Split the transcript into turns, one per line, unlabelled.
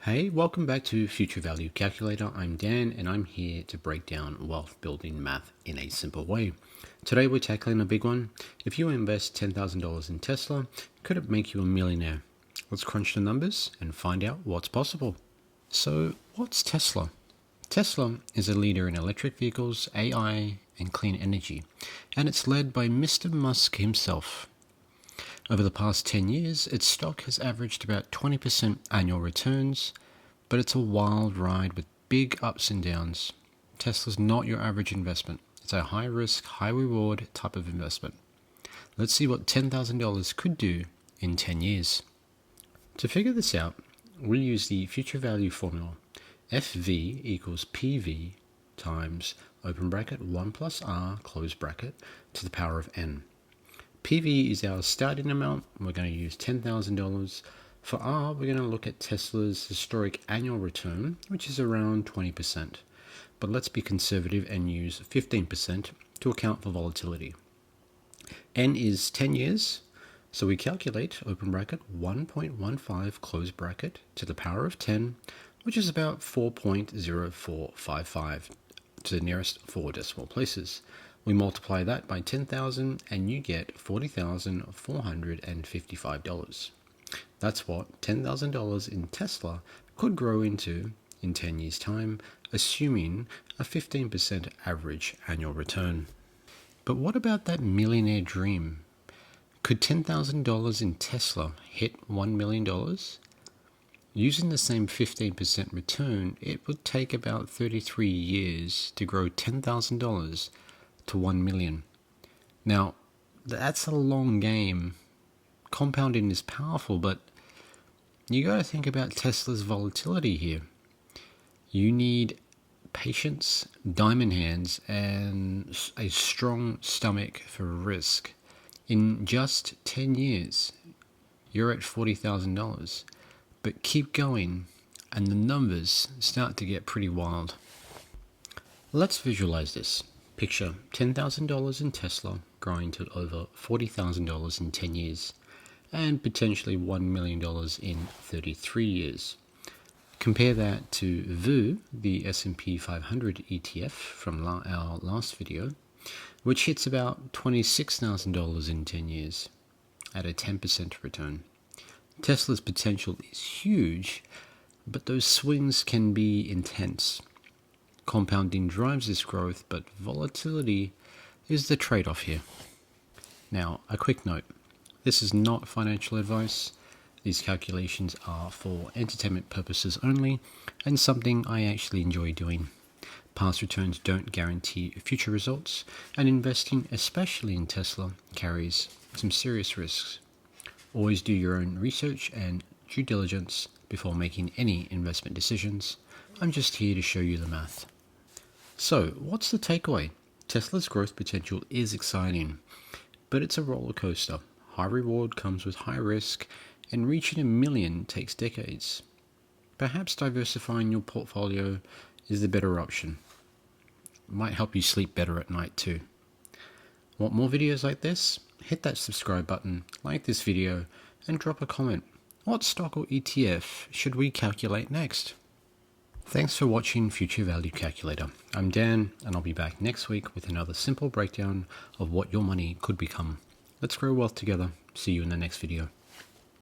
Hey, welcome back to Future Value Calculator. I'm Dan and I'm here to break down wealth building math in a simple way. Today we're tackling a big one. If you invest $10,000 in Tesla, could it make you a millionaire? Let's crunch the numbers and find out what's possible. So, what's Tesla? Tesla is a leader in electric vehicles, AI, and clean energy, and it's led by Mr. Musk himself. Over the past 10 years, its stock has averaged about 20% annual returns, but it's a wild ride with big ups and downs. Tesla's not your average investment. It's a high risk, high reward type of investment. Let's see what $10,000 could do in 10 years. To figure this out, we'll use the future value formula. FV equals PV times open bracket 1 plus R close bracket to the power of N. PV is our starting amount. We're going to use $10,000. For R, we're going to look at Tesla's historic annual return, which is around 20%. But let's be conservative and use 15% to account for volatility. N is 10 years, so we calculate open bracket 1.15 close bracket to the power of 10, which is about 4.0455 to the nearest 4 decimal places. We multiply that by 10,000 and you get $40,455. That's what $10,000 in Tesla could grow into in 10 years' time, assuming a 15% average annual return. But what about that millionaire dream? Could $10,000 in Tesla hit $1 million? Using the same 15% return, it would take about 33 years to grow $10,000 to 1 million. Now, that's a long game. Compounding is powerful, but you got to think about Tesla's volatility here. You need patience, diamond hands, and a strong stomach for risk. In just 10 years, you're at $40,000, but keep going, and the numbers start to get pretty wild. Let's visualize this. Picture $10,000 in Tesla growing to over $40,000 in 10 years and potentially $1 million in 33 years. Compare that to VU, the S&P 500 ETF from our last video, which hits about $26,000 in 10 years at a 10% return. Tesla's potential is huge, but those swings can be intense. Compounding drives this growth, but volatility is the trade-off here. Now, a quick note. This is not financial advice. These calculations are for entertainment purposes only, and something I actually enjoy doing. Past returns don't guarantee future results, and investing, especially in Tesla, carries some serious risks. Always do your own research and due diligence before making any investment decisions. I'm just here to show you the math. So, what's the takeaway? Tesla's growth potential is exciting, but it's a roller coaster. High reward comes with high risk, and reaching $1 million takes decades. Perhaps diversifying your portfolio is the better option. It might help you sleep better at night too. Want more videos like this? Hit that subscribe button, like this video, and drop a comment. What stock or ETF should we calculate next? Thanks for watching Future Value Calculator. I'm Dan, and I'll be back next week with another simple breakdown of what your money could become. Let's grow wealth together. See you in the next video.